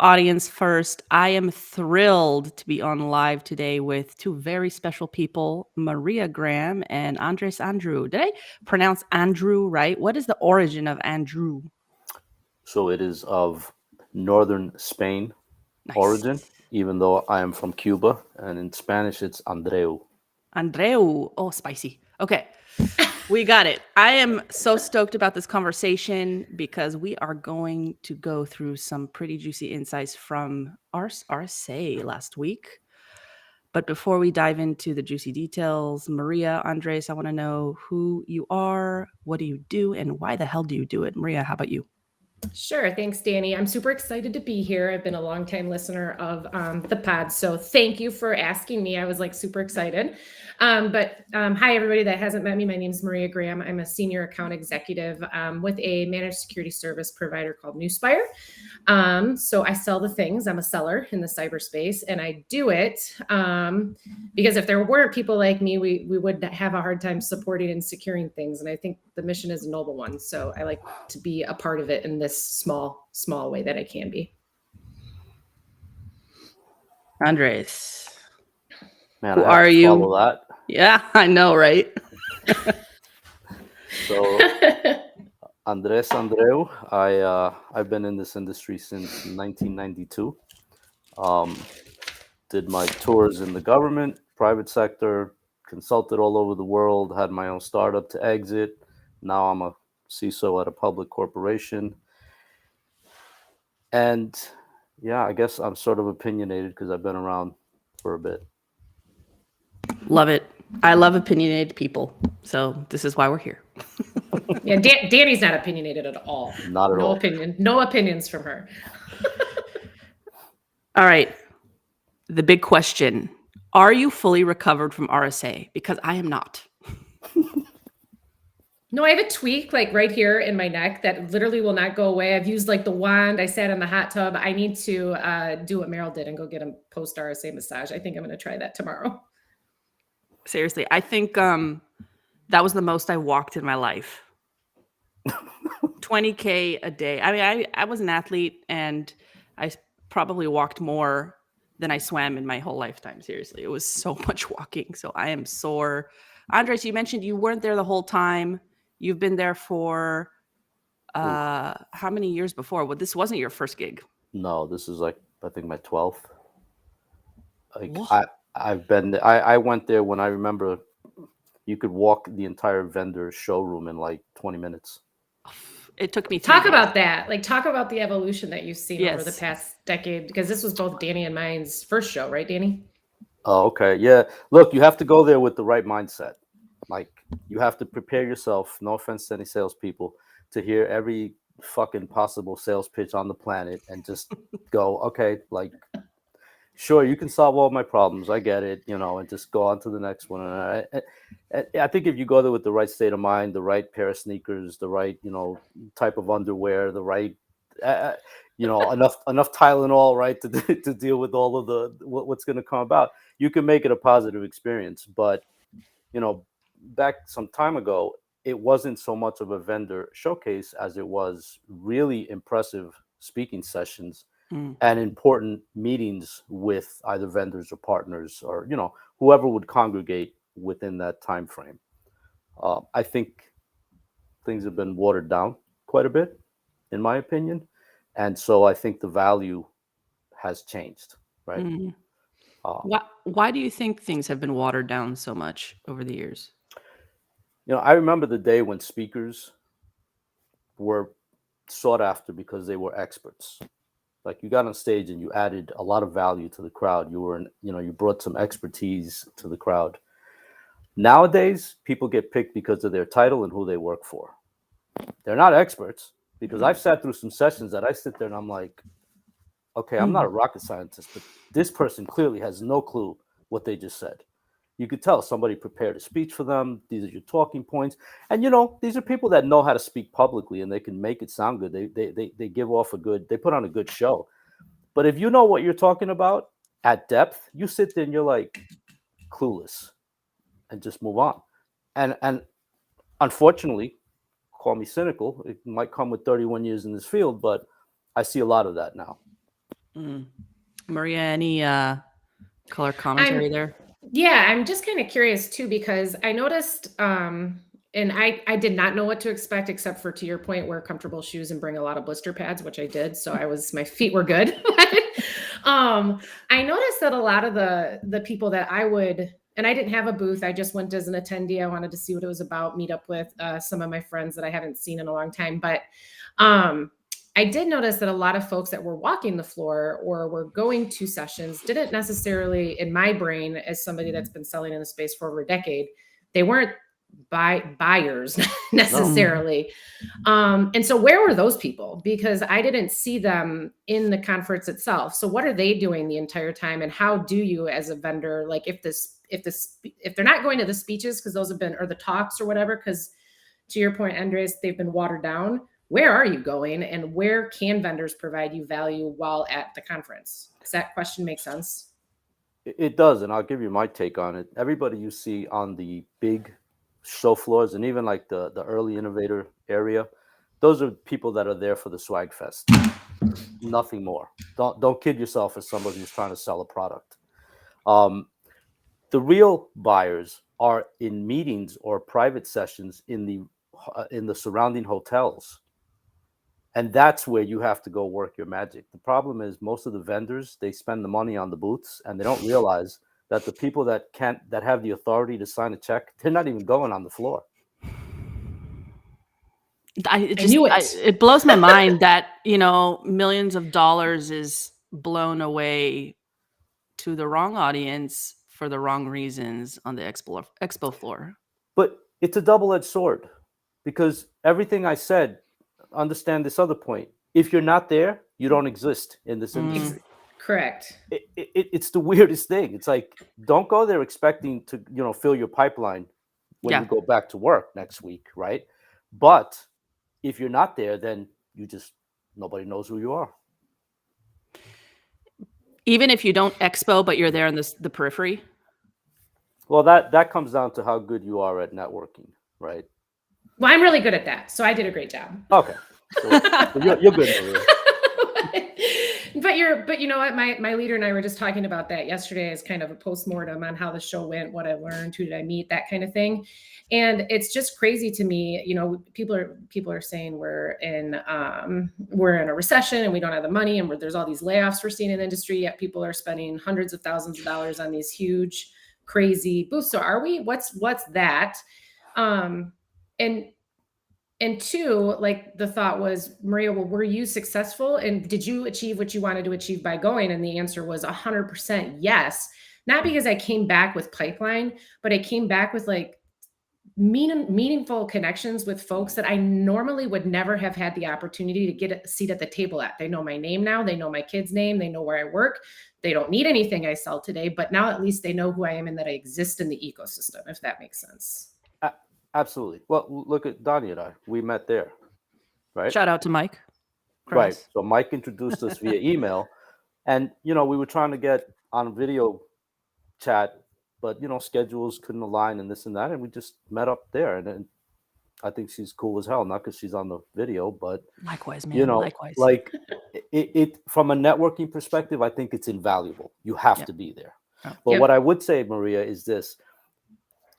Audience first. I am thrilled to be on live today with two very special people, Maria Graham and Andreu. Did I pronounce Andrew right? What is the origin of Andrew? So it is of northern Spain Nice. origin, even though I am from Cuba, and in Spanish it's Andreu. Andreu. Oh, spicy. Okay. We got it. I am so stoked about this conversation because we are going to go through some pretty juicy insights from RSA last week. But before we dive into the juicy details, Maria, Andres, I want to know who you are, what do you do, and why the hell do you do it? Maria, how about you? Sure. Thanks, Dani. I'm super excited to be here. I've been a longtime listener of the pod. So thank you for asking me. I was like super excited. But hi, everybody that hasn't met me. My name is Maria Graham. I'm a senior account executive with a managed security service provider called Newspire. So I sell the things. I'm a seller in the cyberspace, and I do it because if there weren't people like me, we would have a hard time supporting and securing things. And I think the mission is a noble one. So I like to be a part of it in this small way that I can be. Andres, Man, who I have are to you? follow that. Yeah, I know, right? So Andres Andreu, I've been in this industry since 1992. Um, did my tours in the government, private sector, consulted all over the world, had my own startup to exit. Now I'm a CISO at a public corporation. And yeah, I guess I'm sort of opinionated because I've been around for a bit. Love it. I love opinionated people. So this is why we're here. Yeah, Dani's not opinionated at all. Not at No all. opinion. No opinions from her. All right. The big question. Are you fully recovered from RSA? Because I am not. No, I have a tweak like right here in my neck that literally will not go away. I've used like the wand. I sat in the hot tub. I need to do what Meryl did and go get a post RSA massage. I think I'm going to try that tomorrow. Seriously, I think that was the most I walked in my life. 20K a day. I mean, I was an athlete and I probably walked more than I swam in my whole lifetime. Seriously, it was so much walking. So I am sore. Andres, you mentioned you weren't there the whole time. You've been there for how many years before? Well, this wasn't your first gig. No, this is like I think my 12th. Like Whoa. I've been I went there when I remember you could walk the entire vendor showroom in like 20 minutes. It took me 3 Talk days. about that. Like, talk about the evolution that you've seen over the Yes. past decade, because this was both Dani and mine's first show, right, Dani? Oh, okay. Yeah. Look, you have to go there with the right mindset. Like you have to prepare yourself, no offense to any salespeople, to hear every fucking possible sales pitch on the planet and just go, okay, like sure, you can solve all my problems. I get it, and just go on to the next one. And I think if you go there with the right state of mind, the right pair of sneakers, the right, type of underwear, the right, enough Tylenol, right, to deal with all of what's going to come about, you can make it a positive experience. But, back some time ago, it wasn't so much of a vendor showcase as it was really impressive speaking sessions Mm. and important meetings with either vendors or partners or whoever would congregate within that time frame. I think things have been watered down quite a bit, in my opinion, and so I think the value has changed. Right? Mm. Uh, Why do you think things have been watered down so much over the years? I remember the day when speakers were sought after because they were experts. Like you got on stage and you added a lot of value to the crowd. You brought some expertise to the crowd. Nowadays, people get picked because of their title and who they work for. They're not experts because I've sat through some sessions that I sit there and I'm like, okay, I'm not a rocket scientist, but this person clearly has no clue what they just said. You could tell somebody prepared a speech for them. These are your talking points. And, these are people that know how to speak publicly and they can make it sound good. They give off they put on a good show. But if you know what you're talking about at depth, you sit there and you're like clueless and just move on. And unfortunately, call me cynical. It might come with 31 years in this field, but I see a lot of that now. Maria, any color commentary there? Yeah, I'm just kind of curious too, because I noticed, and I did not know what to expect, except for, to your point, wear comfortable shoes and bring a lot of blister pads, which I did. So my feet were good. I noticed that a lot of the people that and I didn't have a booth. I just went as an attendee. I wanted to see what it was about, meet up with some of my friends that I haven't seen in a long time. But I did notice that a lot of folks that were walking the floor or were going to sessions didn't necessarily, in my brain, as somebody that's been selling in the space for over a decade, they weren't buyers necessarily. And so where were those people? Because I didn't see them in the conference itself. So what are they doing the entire time? And how do you, as a vendor, like if they're not going to the speeches, because those have been, or the talks or whatever, because to your point, Andres, they've been watered down. Where are you going, and where can vendors provide you value while at the conference? Does that question make sense? It does, and I'll give you my take on it. Everybody you see on the big show floors, and even like the early innovator area, those are people that are there for the swag fest. Nothing more. Don't kid yourself as somebody who's trying to sell a product. The real buyers are in meetings or private sessions in the surrounding hotels. And that's where you have to go work your magic. The problem is most of the vendors, they spend the money on the booths and they don't realize that the people that have the authority to sign a check, they're not even going on the floor. It blows my mind that, millions of dollars is blown away to the wrong audience for the wrong reasons on the expo floor. But it's a double-edged sword, because everything I said, understand this other point. If you're not there, you don't exist in this industry. Correct. It's the weirdest thing. It's like, don't go there expecting to, fill your pipeline when you go back to work next week, right? But if you're not there, then nobody knows who you are. Even if you don't expo, but you're there in the periphery? Well, that comes down to how good you are at networking, right? Well, I'm really good at that, so I did a great job. Okay, so you're good, Maria. But you know what? My leader and I were just talking about that yesterday as kind of a postmortem on how the show went, what I learned, who did I meet, that kind of thing. And it's just crazy to me. People are saying we're in a recession and we don't have the money, and there's all these layoffs we're seeing in the industry. Yet people are spending hundreds of thousands of dollars on these huge, crazy booths. So are we? What's that? And two, like the thought was, Maria, well, were you successful? And did you achieve what you wanted to achieve by going? And the answer was 100% yes. Not because I came back with pipeline, but I came back with like meaningful connections with folks that I normally would never have had the opportunity to get a seat at the table at. They know my name now. They know my kid's name. They know where I work. They don't need anything I sell today, but now at least they know who I am and that I exist in the ecosystem, if that makes sense. Absolutely. Well, look at Dani and I. We met there, right? Shout out to Mike. Right. So Mike introduced us via email, and we were trying to get on a video chat, but schedules couldn't align and this and that, and we just met up there. And I think she's cool as hell, not because she's on the video, but likewise, man. Likewise. Like it from a networking perspective, I think it's invaluable. You have to be there. But what I would say, Maria, is this.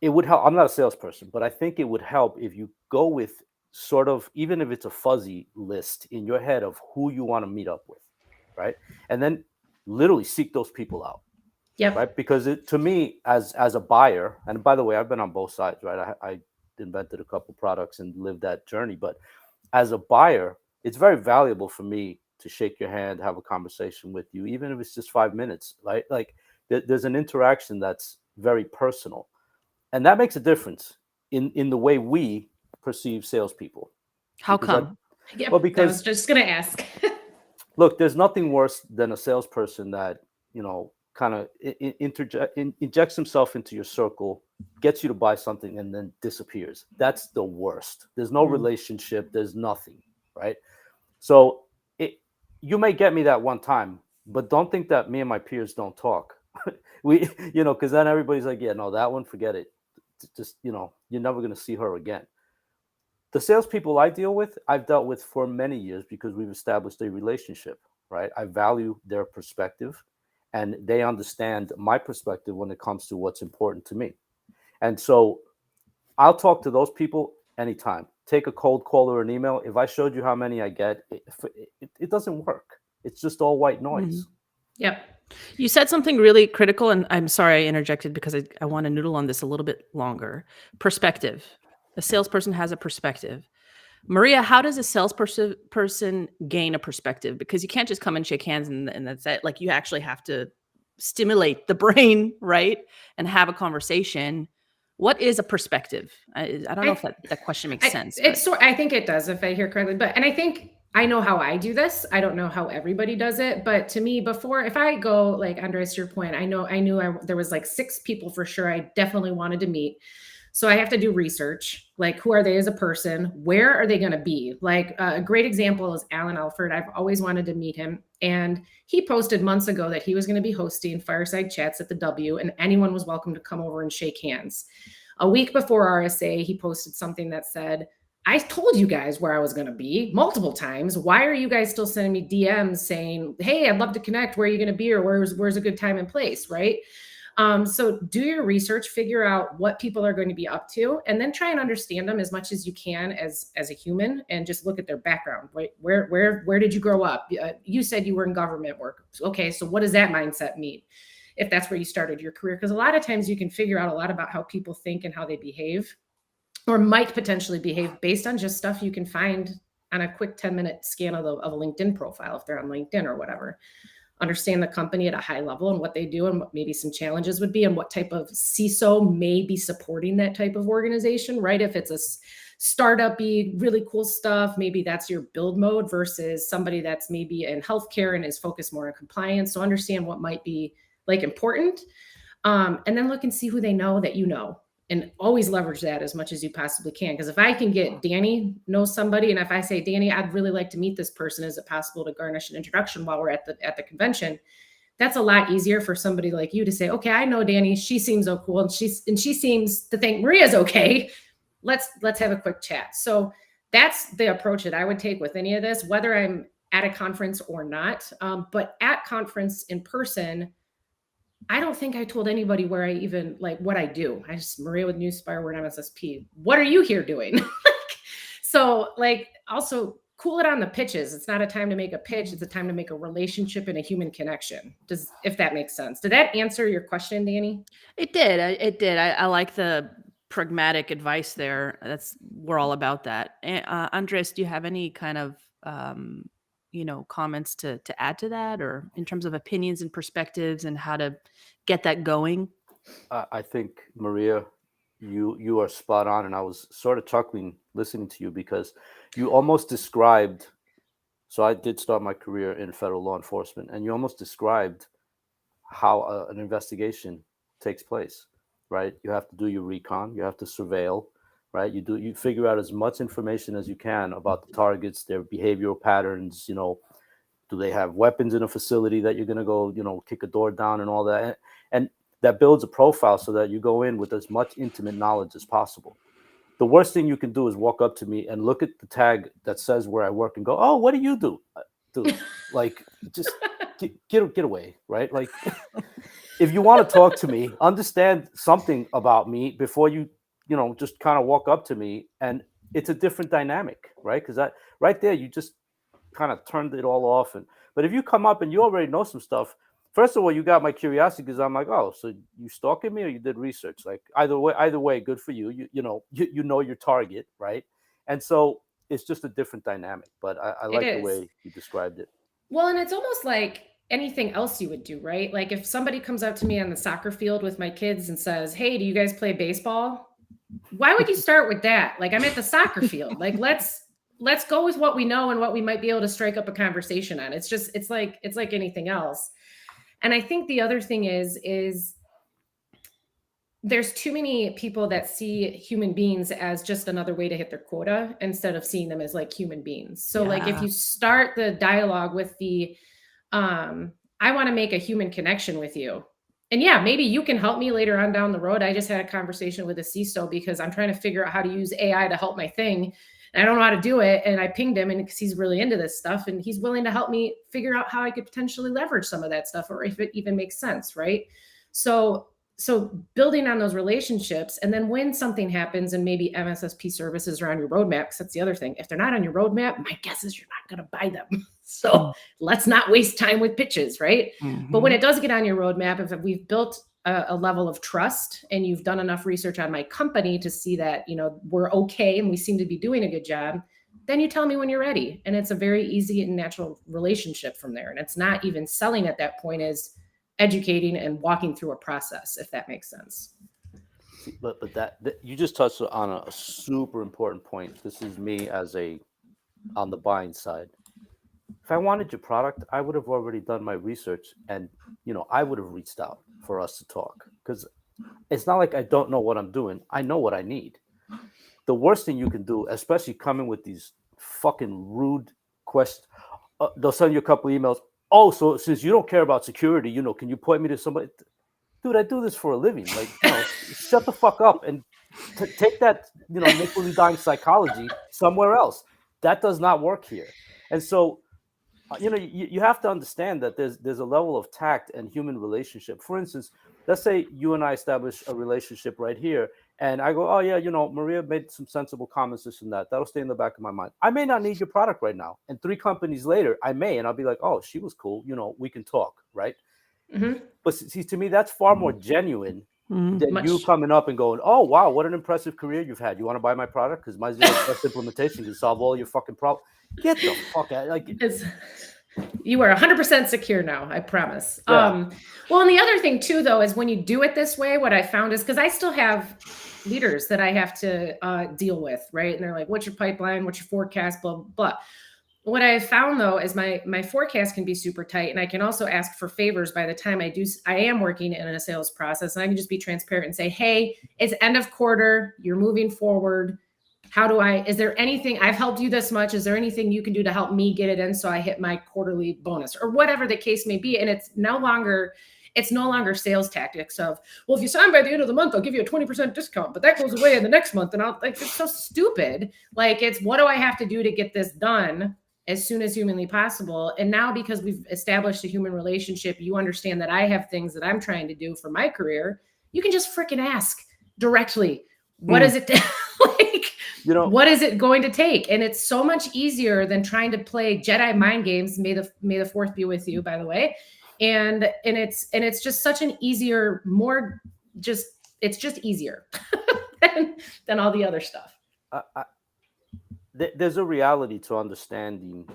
It would help. I'm not a salesperson, but I think it would help if you go with sort of, even if it's a fuzzy list in your head of who you want to meet up with, right? And then literally seek those people out. Yep. Right. Because to me, as a buyer, and by the way, I've been on both sides, right? I invented a couple products and lived that journey. But as a buyer, it's very valuable for me to shake your hand, have a conversation with you, even if it's just 5 minutes, right? Like there's an interaction that's very personal. And that makes a difference in the way we perceive salespeople. How come? Because I was just going to ask. Look, there's nothing worse than a salesperson that, kind of injects himself into your circle, gets you to buy something, and then disappears. That's the worst. There's no relationship. There's nothing, right? So you may get me that one time, but don't think that me and my peers don't talk. Because then everybody's like, yeah, no, that one, forget it. Just, you're never going to see her again. The salespeople I deal with, I've dealt with for many years because we've established a relationship. right? I value their perspective, and they understand my perspective when it comes to what's important to me. And so I'll talk to those people anytime. Take a cold call or an email. If I showed you how many I get, it doesn't work. It's just all white noise. Yep. You said something really critical, and I'm sorry I interjected because I want to noodle on this a little bit longer. Perspective. A salesperson has a perspective. Maria, how does a salesperson gain a perspective? Because you can't just come and shake hands and that's it. Like, you actually have to stimulate the brain, right? And have a conversation. What is a perspective? I don't know if that question makes sense. I think it does, if I hear correctly. And I think I know how I do this. I don't know how everybody does it, but to me, before, if I go, like, Andres, to your point, I knew there was like 6 people for sure I definitely wanted to meet. So I have to do research, like, who are they as a person? Where are they going to be? Like, a great example is Alan Alford. I've always wanted to meet him. And he posted months ago that he was going to be hosting fireside chats at the W, and anyone was welcome to come over and shake hands. A week before RSA, he posted something that said, I told you guys where I was going to be multiple times. Why are you guys still sending me DMs saying, hey, I'd love to connect. Where are you going to be? Or where's a good time and place, right? So do your research, figure out what people are going to be up to, and then try and understand them as much as you can as a human, and just look at their background. Right? Where did you grow up? You said you were in government work. Okay, so what does that mindset mean if that's where you started your career? Because a lot of times you can figure out a lot about how people think and how they behave, or might potentially behave, based on just stuff you can find on a quick 10-minute scan of a LinkedIn profile, if they're on LinkedIn or whatever. Understand the company at a high level and what they do, and what maybe some challenges would be, and what type of CISO may be supporting that type of organization, right? If it's a startup-y, really cool stuff, maybe that's your build mode, versus somebody that's maybe in healthcare and is focused more on compliance. So understand what might be like important, and then look and see who they know that you know. And always leverage that as much as you possibly can. Because if I can get Dani knows somebody, and if I say, Dani, I'd really like to meet this person, is it possible to garnish an introduction while we're at the convention? That's a lot easier for somebody like you to say, okay, I know Dani, she seems so cool, and she seems to think Maria's okay. Let's have a quick chat. So that's the approach that I would take with any of this, whether I'm at a conference or not. But at conference in person, I don't think I told anybody where I even, like, what I do. I just, Maria with Newspire, we're an MSSP. What are you here doing? So, like, also cool it on the pitches. It's not a time to make a pitch. It's a time to make a relationship and a human connection. If that makes sense. Did that answer your question, Dani? It did. It did. I like the pragmatic advice there. We're all about that. Andres, do you have any kind of comments to add to that, or in terms of opinions and perspectives and how to get that going? I think, Maria, you are spot on, and I was sort of chuckling listening to you, because you almost described, so I did start my career in federal law enforcement, and you almost described how an investigation takes place, right? You have to do your recon, you have to surveil, right? You figure out as much information as you can about the targets, their behavioral patterns, do they have weapons in a facility that you're going to go, kick a door down and all that. And that builds a profile so that you go in with as much intimate knowledge as possible. The worst thing you can do is walk up to me and look at the tag that says where I work and go, oh, what do you do? Dude, like, just get away, right? Like, if you want to talk to me, understand something about me before you just kind of walk up to me, and it's a different dynamic, right? Because that right there, you just kind of turned it all off. But if you come up and you already know some stuff, first of all, you got my curiosity, because I'm like, oh, so you stalking me or you did research? Like, either way, good for you. You know your target, right? And so it's just a different dynamic. But I like the way you described it. Well, and it's almost like anything else you would do, right? Like, if somebody comes up to me on the soccer field with my kids and says, hey, do you guys play baseball? Why would you start with that? Like, I'm at the soccer field. Like, let's go with what we know and what we might be able to strike up a conversation on. It's like anything else. And I think the other thing is there's too many people that see human beings as just another way to hit their quota, instead of seeing them as like human beings. So like, if you start the dialogue with the, I want to make a human connection with you. And yeah, maybe you can help me later on down the road. I just had a conversation with a CISO because I'm trying to figure out how to use AI to help my thing. and I don't know how to do it. And I pinged him, and because he's really into this stuff, and he's willing to help me figure out how I could potentially leverage some of that stuff, or if it even makes sense, right? So building on those relationships, and then when something happens and maybe MSSP services are on your roadmap, because that's the other thing. If they're not on your roadmap, my guess is you're not going to buy them. So let's not waste time with pitches, right? But when it does get on your roadmap, if we've built a level of trust and you've done enough research on my company to see that, we're okay and we seem to be doing a good job, then you tell me when you're ready. And it's a very easy and natural relationship from there. And it's not even selling at that point, is educating and walking through a process, if that makes sense. But that you just touched on a super important point. This is me on the buying side. If I wanted your product, I would have already done my research, and I would have reached out for us to talk, because it's not like I don't know what I'm doing. I know what I need. The worst thing you can do, especially coming with these fucking rude questions, they'll send you a couple emails. Oh, so since you don't care about security, can you point me to somebody? Dude, I do this for a living. Like, shut the fuck up and take that, nickel dying psychology somewhere else. That does not work here. And so, you have to understand that there's a level of tact and human relationship. For instance, let's say you and I establish a relationship right here, and I go, oh yeah, Maria made some sensible comments, this and that. That'll stay in the back of my mind. I may not need your product right now, and 3 companies later, I may, and I'll be like, oh, she was cool. We can talk, right? Mm-hmm. But see, to me, that's far more genuine than you coming up and going, oh wow, what an impressive career you've had. You want to buy my product because my zero trust implementation can solve all your fucking problems. Get the fuck out! You are 100% secure now, I promise. Yeah. Well, and the other thing too, though, is when you do it this way, what I found is, because I still have leaders that I have to deal with, right? And they're like, what's your pipeline? What's your forecast? Blah, blah, blah. What I found, though, is my forecast can be super tight, and I can also ask for favors by the time I am working in a sales process, and I can just be transparent and say, hey, it's end of quarter, you're moving forward. Is there anything, I've helped you this much, is there anything you can do to help me get it in so I hit my quarterly bonus, or whatever the case may be? And it's no longer sales tactics of, well, if you sign by the end of the month, I'll give you a 20% discount, but that goes away in the next month. And it's so stupid. Like, it's, what do I have to do to get this done as soon as humanly possible? And now, because we've established a human relationship, you understand that I have things that I'm trying to do for my career. You can just freaking ask directly, what is it like, what is it going to take? And it's so much easier than trying to play Jedi mind games. May the fourth be with you, by the way. And it's just such an easier, it's just easier than all the other stuff. There's a reality to understanding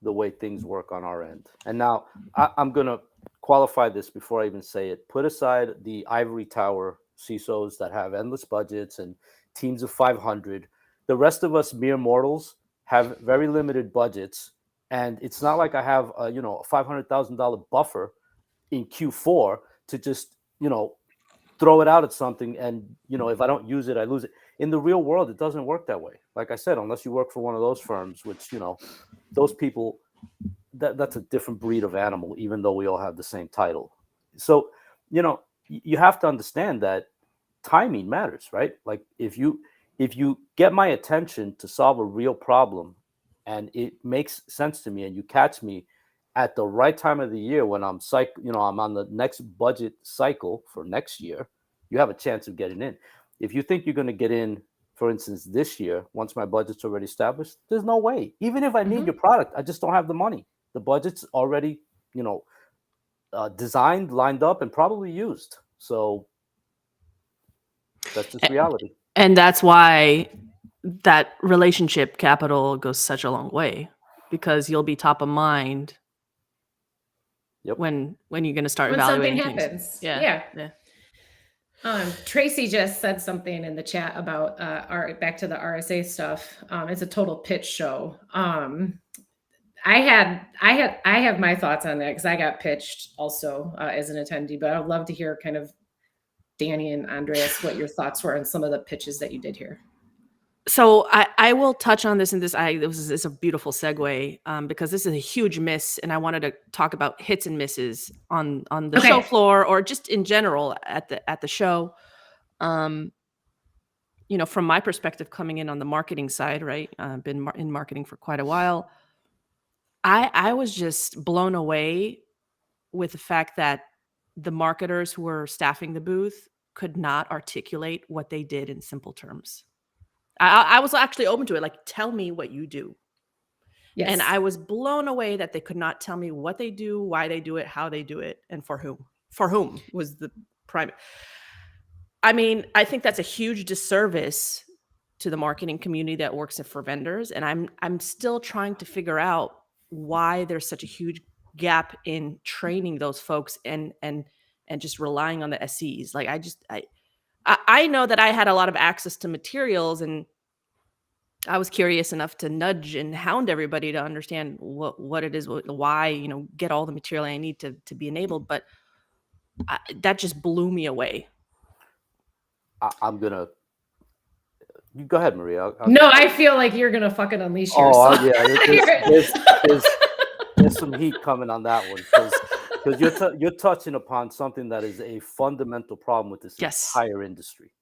the way things work on our end. And now I'm going to qualify this before I even say it. Put aside the ivory tower CISOs that have endless budgets and teams of 500. The rest of us mere mortals have very limited budgets. And it's not like I have a $500,000 buffer in Q4 to just, throw it out at something. And, if I don't use it, I lose it. In the real world, it doesn't work that way. Like I said, unless you work for one of those firms, which, those people, that's a different breed of animal, even though we all have the same title. So, you have to understand that timing matters, right? Like if you get my attention to solve a real problem and it makes sense to me, and you catch me at the right time of the year when I'm I'm on the next budget cycle for next year, you have a chance of getting in. If you think you're going to get in, for instance, this year, once my budget's already established, there's no way. Even if I need your product, I just don't have the money. The budget's already, designed, lined up, and probably used. So that's just reality. And that's why that relationship capital goes such a long way, because you'll be top of mind when you're going to start evaluating something happens. things. Yeah. Tracy just said something in the chat about back to the RSA stuff. It's a total pitch show. I have my thoughts on that because I got pitched also as an attendee, but I would love to hear kind of Dani and Andreas what your thoughts were on some of the pitches that you did here. So I will touch on this, and this is a beautiful segue because this is a huge miss, and I wanted to talk about hits and misses on the show floor or just in general at the show. from my perspective, coming in on the marketing side, right? I've been in marketing for quite a while. I was just blown away with the fact that the marketers who were staffing the booth could not articulate what they did in simple terms. I was actually open to it. Like, tell me what you do. Yes. And I was blown away that they could not tell me what they do, why they do it, how they do it, and for whom. For whom was the prime. I mean, I think that's a huge disservice to the marketing community that works for vendors. And I'm still trying to figure out why there's such a huge gap in training those folks and just relying on the SEs. Like, I know that I had a lot of access to materials, and I was curious enough to nudge and hound everybody to understand what it is, why, get all the material I need to be enabled. But that just blew me away. I'm gonna. You go ahead, Maria. No, I feel like you're gonna fucking unleash yourself. Oh yeah, there's some heat coming on that one because you're touching upon something that is a fundamental problem with this entire industry.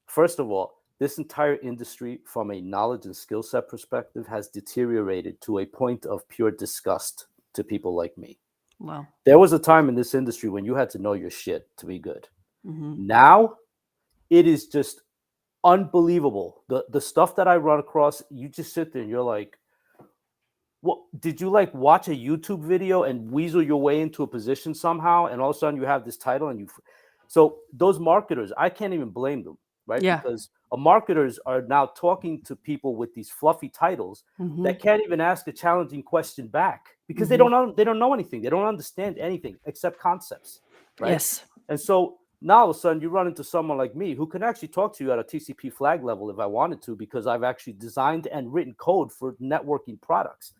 First of all, this entire industry, from a knowledge and skill set perspective, has deteriorated to a point of pure disgust to people like me. Wow. There was a time in this industry when you had to know your shit to be good. Mm-hmm. Now, it is just unbelievable. The stuff that I run across, you just sit there and you're like, what, did you like watch a YouTube video and weasel your way into a position somehow, and all of a sudden you have this title? And so those marketers, I can't even blame them, right? Yeah. Because marketers are now talking to people with these fluffy titles Mm-hmm. that can't even ask a challenging question back because Mm-hmm. they don't know anything. They don't understand anything except concepts, right? Yes. And so now all of a sudden you run into someone like me who can actually talk to you at a TCP flag level if I wanted to, because I've actually designed and written code for networking products.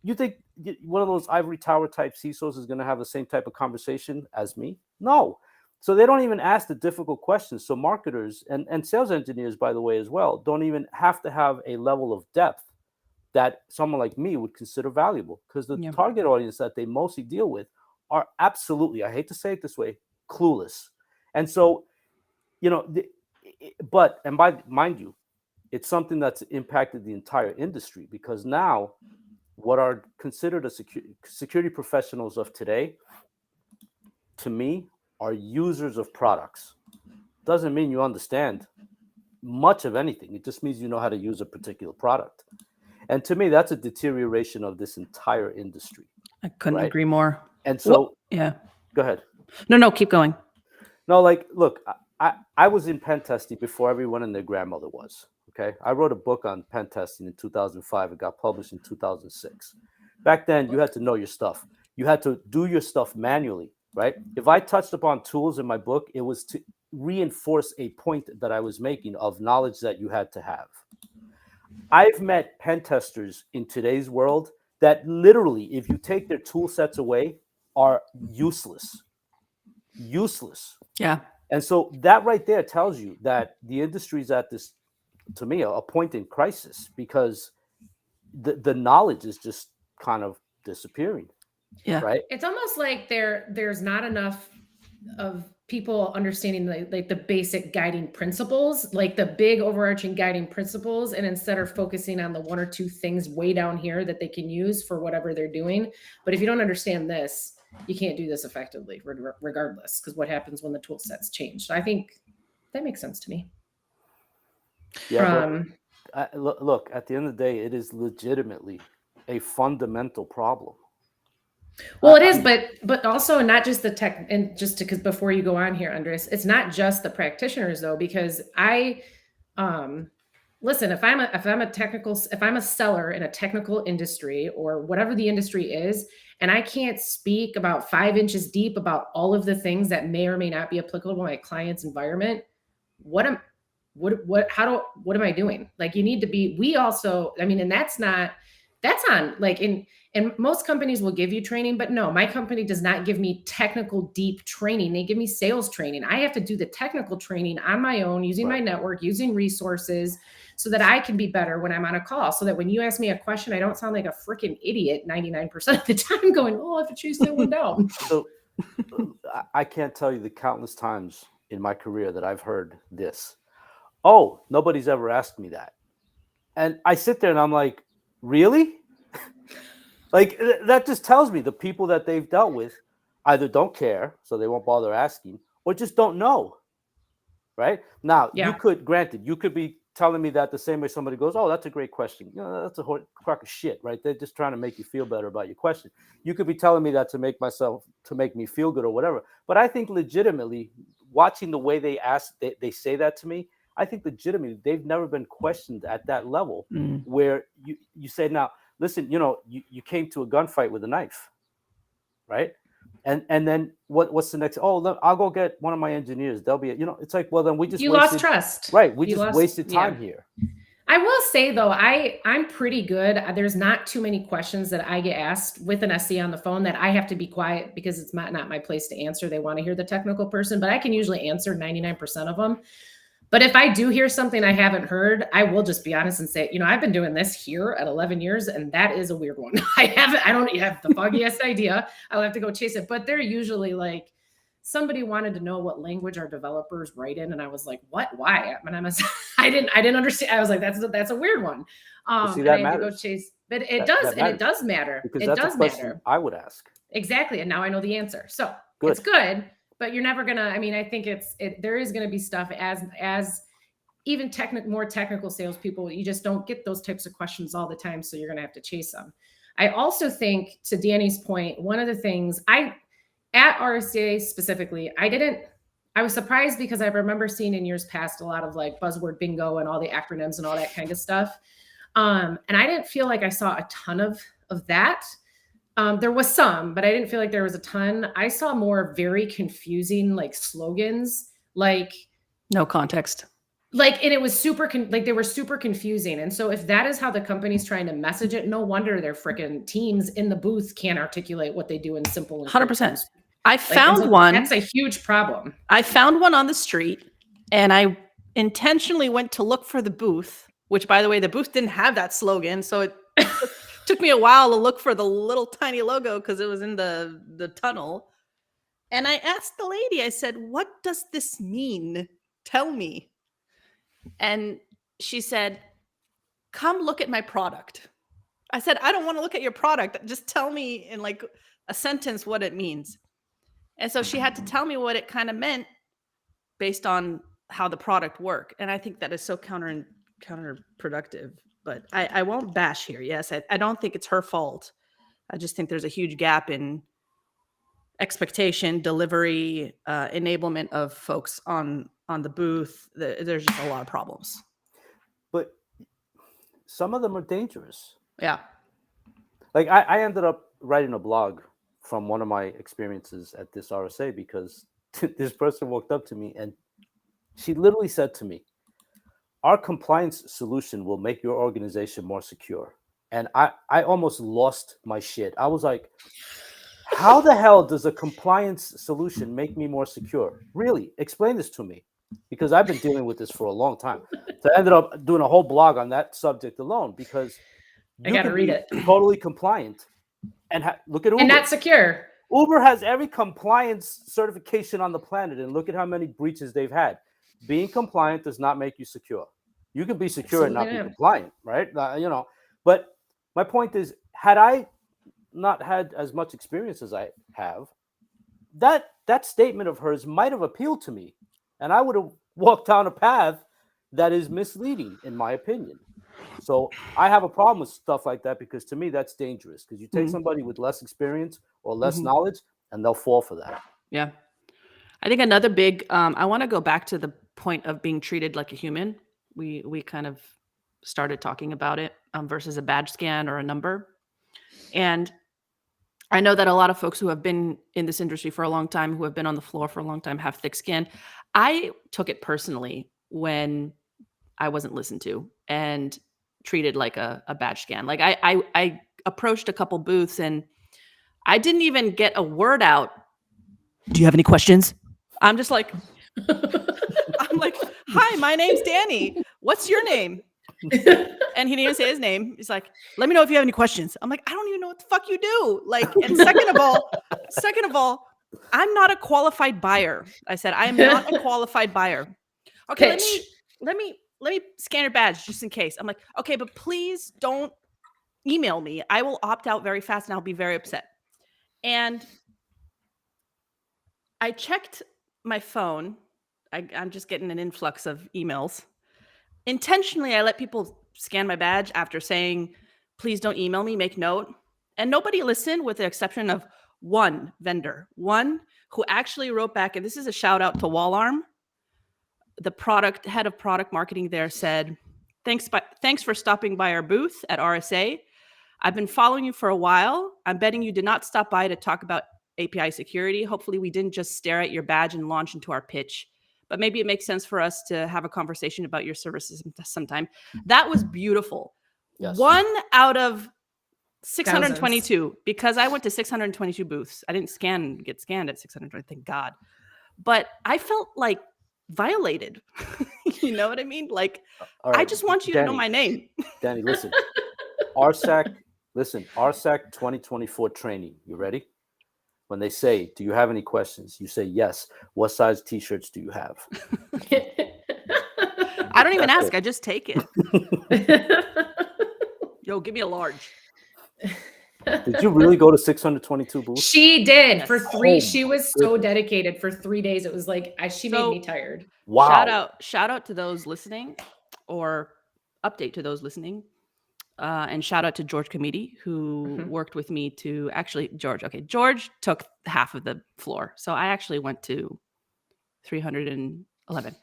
You think one of those ivory tower type CISOs is going to have the same type of conversation as me? No. So they don't even ask the difficult questions. So marketers and sales engineers, by the way, as well, don't even have to have a level of depth that someone like me would consider valuable, because the target audience that they mostly deal with are absolutely, I hate to say it this way, clueless. And so, mind you, it's something that's impacted the entire industry, because now what are considered security professionals of today, to me, are users of products. Doesn't mean you understand much of anything. It just means you know how to use a particular product. And to me, that's a deterioration of this entire industry. I couldn't agree more. And so, yeah. Go ahead. No, keep going. No, like, look, I was in pen testing before everyone and their grandmother was. Okay, I wrote a book on pen testing in 2005. It got published in 2006. Back then, you had to know your stuff. You had to do your stuff manually, right? If I touched upon tools in my book, it was to reinforce a point that I was making of knowledge that you had to have. I've met pen testers in today's world that literally, if you take their tool sets away, are useless. Useless. Yeah. And so that right there tells you that the industry is at this, to me, a point in crisis, because the knowledge is just kind of disappearing. Yeah. Right. It's almost like there's not enough of people understanding like the basic guiding principles, like the big overarching guiding principles, and instead are focusing on the one or two things way down here that they can use for whatever they're doing. But if you don't understand this, you can't do this effectively regardless, because what happens when the tool sets change? So I think that makes sense to me. Yeah, look, at the end of the day, it is legitimately a fundamental problem. Well, it is, but also not just the tech, and just because before you go on here, Andres, it's not just the practitioners though, because listen, if I'm a seller in a technical industry or whatever the industry is, and I can't speak about 5 inches deep about all of the things that may or may not be applicable to my client's environment, what am I doing? Like, you need to be, we also, I mean, and that's on like and most companies will give you training, but no, my company does not give me technical deep training. They give me sales training. I have to do the technical training on my own, using my network, using resources, so that I can be better when I'm on a call. So that when you ask me a question, I don't sound like a freaking idiot 99% of the time going, oh, I have to chase that one down. So I can't tell you the countless times in my career that I've heard this. oh, nobody's ever asked me that. And I sit there and I'm like, really? Like, that just tells me the people that they've dealt with either don't care, so they won't bother asking, or just don't know. Right? Now, Yeah. you could be telling me that the same way somebody goes, oh, that's a great question. You know, that's a crock of shit, right? They're just trying to make you feel better about your question. You could be telling me that to make me feel good or whatever. But I think legitimately, watching the way they say that to me, I think legitimately they've never been questioned at that level where you say, now, listen, you came to a gunfight with a knife, right? And then what's the next? Oh, look, I'll go get one of my engineers. They'll be, it's like, well, then we just lost trust. Right. We wasted time here. I will say though, I'm pretty good. There's not too many questions that I get asked with an SC on the phone that I have to be quiet because it's not my place to answer. They want to hear the technical person, but I can usually answer 99% of them. But if I do hear something I haven't heard, I will just be honest and say, I've been doing this here at 11 years, and that is a weird one. I don't have the foggiest idea. I'll have to go chase it. But they're usually like, somebody wanted to know what language our developers write in, and I was like, what? Why? I didn't understand. I was like, that's a weird one. See, that and I had matters. to go chase, but it does matter. Because it that's does a question matter. I would ask. Exactly, and now I know the answer. So Good. It's good. But you're never gonna. I mean, I think there is gonna be stuff as even more technical salespeople. You just don't get those types of questions all the time, so you're gonna have to chase them. I also think, to Dani's point, one of the things at RSA specifically, I was surprised because I remember seeing in years past a lot of like buzzword bingo and all the acronyms and all that kind of stuff, and I didn't feel like I saw a ton of that. There was some, but I didn't feel like there was a ton. I saw more very confusing like slogans, like no context. And it was they were super confusing. And so if that is how the company's trying to message it, no wonder their freaking teams in the booth can't articulate what they do in simple. 100%. I found one. That's a huge problem. I found one on the street, and I intentionally went to look for the booth, which, by the way, the booth didn't have that slogan. So it took me a while to look for the little tiny logo because it was in the tunnel. And I asked the lady, I said, what does this mean? Tell me. And she said, come look at my product. I said, I don't want to look at your product. Just tell me in like a sentence what it means. And so she had to tell me what it kind of meant based on how the product worked. And I think that is so counterproductive. But I won't bash here. Yes, I don't think it's her fault. I just think there's a huge gap in expectation, delivery, enablement of folks on the booth. There's just a lot of problems. But some of them are dangerous. Yeah. Like I ended up writing a blog from one of my experiences at this RSA because this person walked up to me and she literally said to me, our compliance solution will make your organization more secure. And I almost lost my shit. I was like, how the hell does a compliance solution make me more secure? Really? Explain this to me. Because I've been dealing with this for a long time. So I ended up doing a whole blog on that subject alone because I got to read it. Totally compliant. And look at Uber. And not secure. Uber has every compliance certification on the planet. And look at how many breaches they've had. Being compliant does not make you secure. You can be secure and not be compliant, right? But my point is, had I not had as much experience as I have, that statement of hers might have appealed to me. And I would have walked down a path that is misleading, in my opinion. So I have a problem with stuff like that because to me, that's dangerous because you take somebody with less experience or less knowledge and they'll fall for that. Yeah. I think another big, I want to go back to the point of being treated like a human. We kind of started talking about it versus a badge scan or a number. And I know that a lot of folks who have been in this industry for a long time, who have been on the floor for a long time, have thick skin. I took it personally when I wasn't listened to and treated like a badge scan. Like I approached a couple booths and I didn't even get a word out. Do you have any questions? I'm just like, I'm like, hi, my name's Dani. What's your name? And he didn't even say his name. He's like, let me know if you have any questions. I'm like, I don't even know what the fuck you do. Like, and second of all, I'm not a qualified buyer. I said, I am not a qualified buyer. Okay, let me scan your badge just in case. I'm like, okay, but please don't email me. I will opt out very fast and I'll be very upset. And I checked my phone. I'm just getting an influx of emails. Intentionally, I let people scan my badge after saying, please don't email me, make note. And nobody listened with the exception of one vendor, one who actually wrote back. And this is a shout out to Wallarm. The head of product marketing there said, thanks for stopping by our booth at RSA. I've been following you for a while. I'm betting you did not stop by to talk about API security. Hopefully we didn't just stare at your badge and launch into our pitch, but maybe it makes sense for us to have a conversation about your services sometime. That was beautiful. Yes. 1 out of 622, thousands. Because I went to 622 booths. I didn't get scanned at 620, thank God. But I felt like violated. You know what I mean? Like, right. I just want you to know my name. Dani, listen. RSAC 2024 training. You ready? When they say, do you have any questions? You say, yes. What size t-shirts do you have? I don't even ask. I just take it. Yo, give me a large. Did you really go to 622 booths? She did. Yes. For 3. She was so dedicated for 3 days. It was like, she made me tired. Wow. Shout out to those listening, or update to those listening. And shout out to George Comedy, who worked with me to actually, George took half of the floor. So I actually went to 311.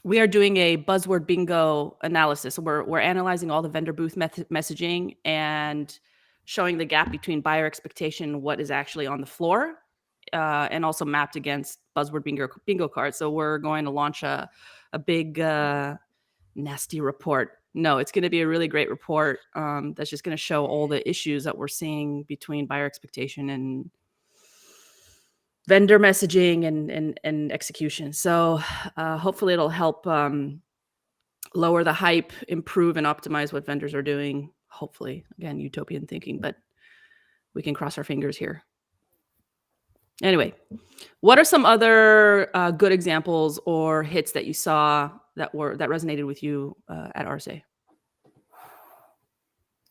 We are doing a buzzword bingo analysis. We're analyzing all the vendor booth messaging and showing the gap between buyer expectation and what is actually on the floor, and also mapped against buzzword bingo cards. So we're going to launch a big nasty report. No, it's going to be a really great report that's just going to show all the issues that we're seeing between buyer expectation and vendor messaging and execution. So hopefully it'll help lower the hype, improve and optimize what vendors are doing. Hopefully, again, utopian thinking, but we can cross our fingers here. Anyway, what are some other good examples or hits that you saw that resonated with you at RSA?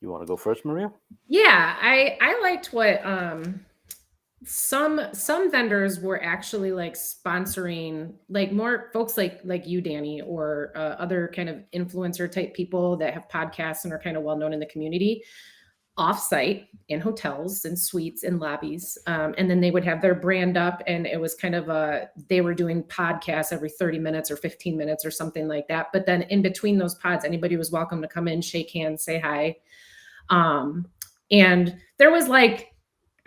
You want to go first, Maria? Yeah, I liked what some vendors were actually like sponsoring, like more folks like you, Dani, or other kind of influencer type people that have podcasts and are kind of well known in the community, offsite in hotels and suites and lobbies. And then they would have their brand up, and it was kind of they were doing podcasts every 30 minutes or 15 minutes or something like that. But then in between those pods, anybody was welcome to come in, shake hands, say hi. And there was like,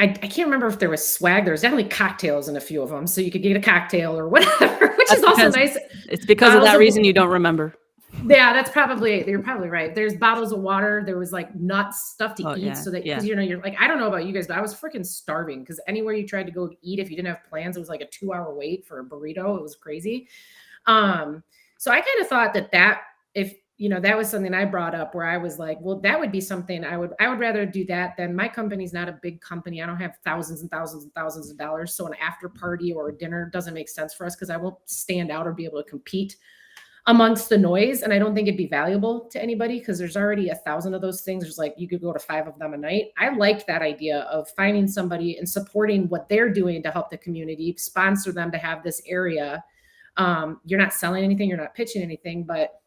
I can't remember if there was swag. There was definitely cocktails in a few of them. So you could get a cocktail or whatever, which is also nice. It's because of that reason you don't remember. Yeah, you're probably right. There's bottles of water. There was like nuts, stuff to eat. Yeah, so that, because you're like, I don't know about you guys, but I was freaking starving because anywhere you tried to go eat, if you didn't have plans, it was like a 2-hour wait for a burrito. It was crazy. So I kind of thought that if, that was something I brought up where I was like, well, that would be something I would rather do that than, my company's not a big company. I don't have thousands and thousands and thousands of dollars. So an after party or a dinner doesn't make sense for us because I won't stand out or be able to compete amongst the noise. And I don't think it'd be valuable to anybody because there's already 1,000 of those things. There's like, you could go to 5 of them a night. I liked that idea of finding somebody and supporting what they're doing to help the community, sponsor them to have this area. You're not selling anything, you're not pitching anything, but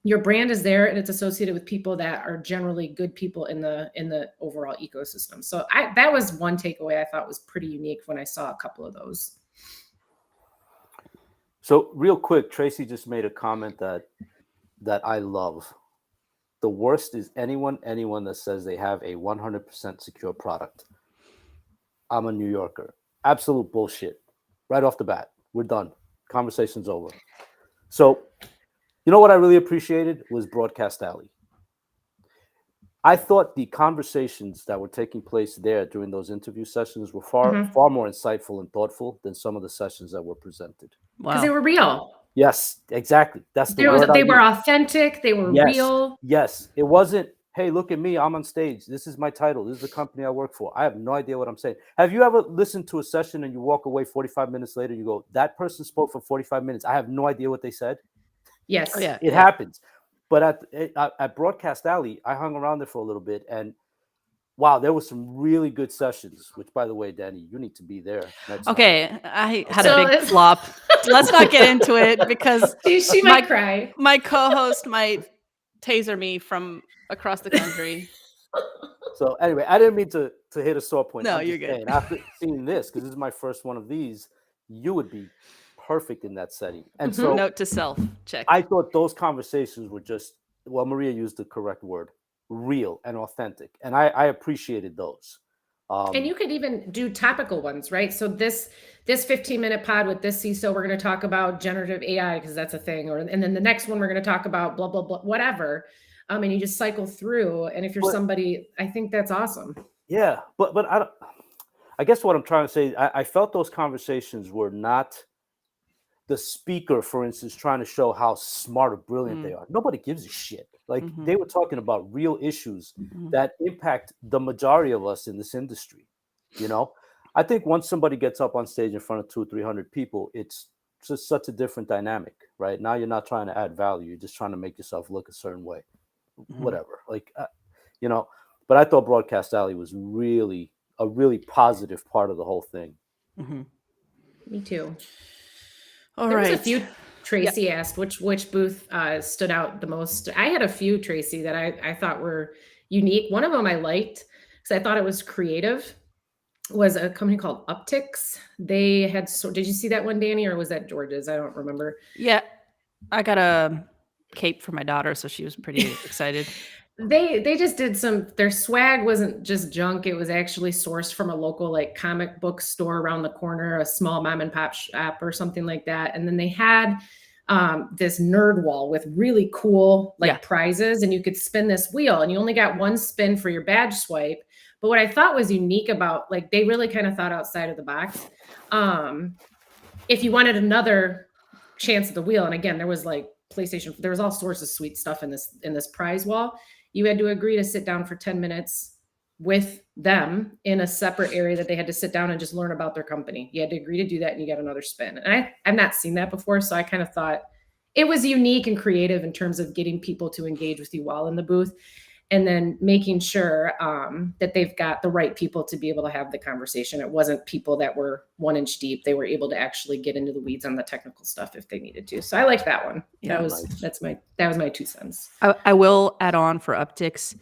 your brand is there and it's associated with people that are generally good people in the overall ecosystem. So that was one takeaway I thought was pretty unique when I saw a couple of those. So real quick, Tracy just made a comment that I love. The worst is anyone that says they have a 100% secure product. I'm a New Yorker. Absolute bullshit. Right off the bat. We're done. Conversation's over. So, you know what I really appreciated was Broadcast Alley. I thought the conversations that were taking place there during those interview sessions were far more insightful and thoughtful than some of the sessions that were presented. Because they were real. Yes, exactly. That's the word. They were authentic. They were real. Yes. It wasn't, hey, look at me, I'm on stage. This is my title. This is the company I work for. I have no idea what I'm saying. Have you ever listened to a session and you walk away 45 minutes later, you go, that person spoke for 45 minutes. I have no idea what they said. Yes. Oh, yeah. It happens. But at Broadcast Alley, I hung around there for a little bit, and wow, there were some really good sessions, which, by the way, Dani, you need to be there next time. Okay, I had So a big it's- flop. Let's not get into it because she might cry. my co-host might taser me from across the country. So anyway, I didn't mean to hit a sore point. No, I'm you're just good. saying, after seeing this, because this is my first one of these, you would be perfect in that setting. And so Note to self, check. I thought those conversations were just, well, Maria used the correct word, real and authentic. And I appreciated those. And you could even do topical ones, right? So this 15-minute pod with this CISO, we're going to talk about generative AI because that's a thing, and then the next one we're going to talk about blah blah blah, whatever. And you just cycle through. And if you're somebody, I think that's awesome. Yeah, but I guess what I'm trying to say, I felt those conversations were not the speaker, for instance, trying to show how smart or brilliant they are. Nobody gives a shit. Like they were talking about real issues that impact the majority of us in this industry. You know, I think once somebody gets up on stage in front of 200-300 people, it's just such a different dynamic, right? Now you're not trying to add value. You're just trying to make yourself look a certain way, whatever. Like, you know, but I thought Broadcast Alley was really a really positive part of the whole thing. Me too. All there right. was a few. Tracy asked which booth stood out the most. I had a few, Tracy, that I thought were unique. One of them I liked because I thought it was creative. Was a company called Optics. They had. Did you see that one, Dani, or was that George's? I don't remember. Yeah, I got a cape for my daughter, so she was pretty excited. They just did their swag wasn't just junk. It was actually sourced from a local like comic book store around the corner, a small mom and pop shop or something like that. And then they had this nerd wall with really cool prizes, and you could spin this wheel and you only got one spin for your badge swipe. But what I thought was unique about, like, they really kind of thought outside of the box. If you wanted another chance at the wheel, and again, there was like PlayStation, there was all sorts of sweet stuff in this prize wall. You had to agree to sit down for 10 minutes with them in a separate area that they had to sit down and just learn about their company. You had to agree to do that, and you got another spin. And I've not seen that before, so I kind of thought it was unique and creative in terms of getting people to engage with you while in the booth, and then making sure that they've got the right people to be able to have the conversation. It wasn't people that were 1 inch deep. They were able to actually get into the weeds on the technical stuff if they needed to. So I like that one. Yeah, that was my 2 cents. I will add on for Optics.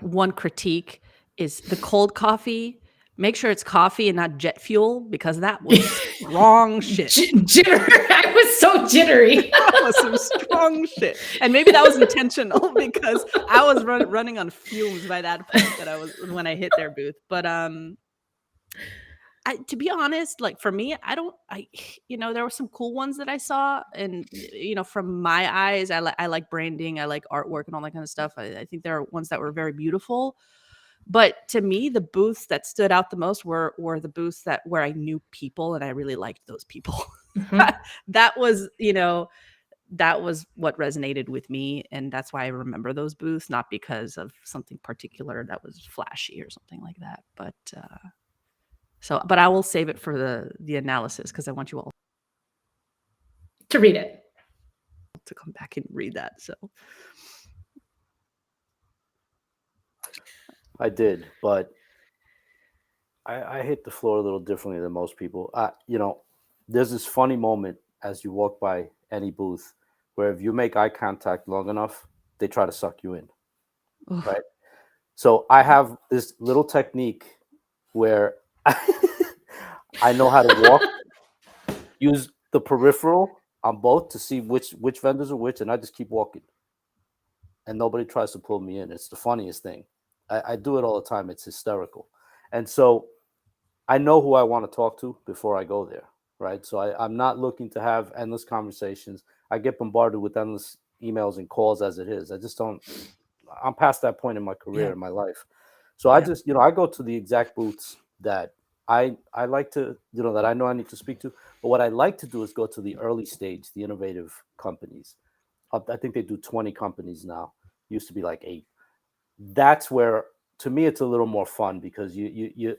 One critique is the cold coffee. Make sure it's coffee and not jet fuel, because that was strong shit. I was so jittery. That was some strong shit. And maybe that was intentional because I was running on fumes by that point when I hit their booth. But to be honest, like for me, there were some cool ones that I saw, and from my eyes, I like branding, I like artwork and all that kind of stuff. I think there are ones that were very beautiful. But to me, the booths that stood out the most were the booths where I knew people and I really liked those people. That was what resonated with me. And that's why I remember those booths, not because of something particular that was flashy or something like that. But but I will save it for the analysis, because I want you all to read it, to come back and read that. So I did, but I hit the floor a little differently than most people. There's this funny moment as you walk by any booth where if you make eye contact long enough, they try to suck you in, right? So I have this little technique where I know how to walk, use the peripheral on both to see which vendors are which, and I just keep walking. And nobody tries to pull me in. It's the funniest thing. I do it all the time. It's hysterical. And so I know who I want to talk to before I go there, right? So I'm not looking to have endless conversations. I get bombarded with endless emails and calls as it is. I just don't. I'm past that point in my career, in my life. So I just, I go to the exact booths that I like to, that I know I need to speak to. But what I like to do is go to the early stage, the innovative companies. I think they do 20 companies now. Used to be like 8. that's where, to me, it's a little more fun, because you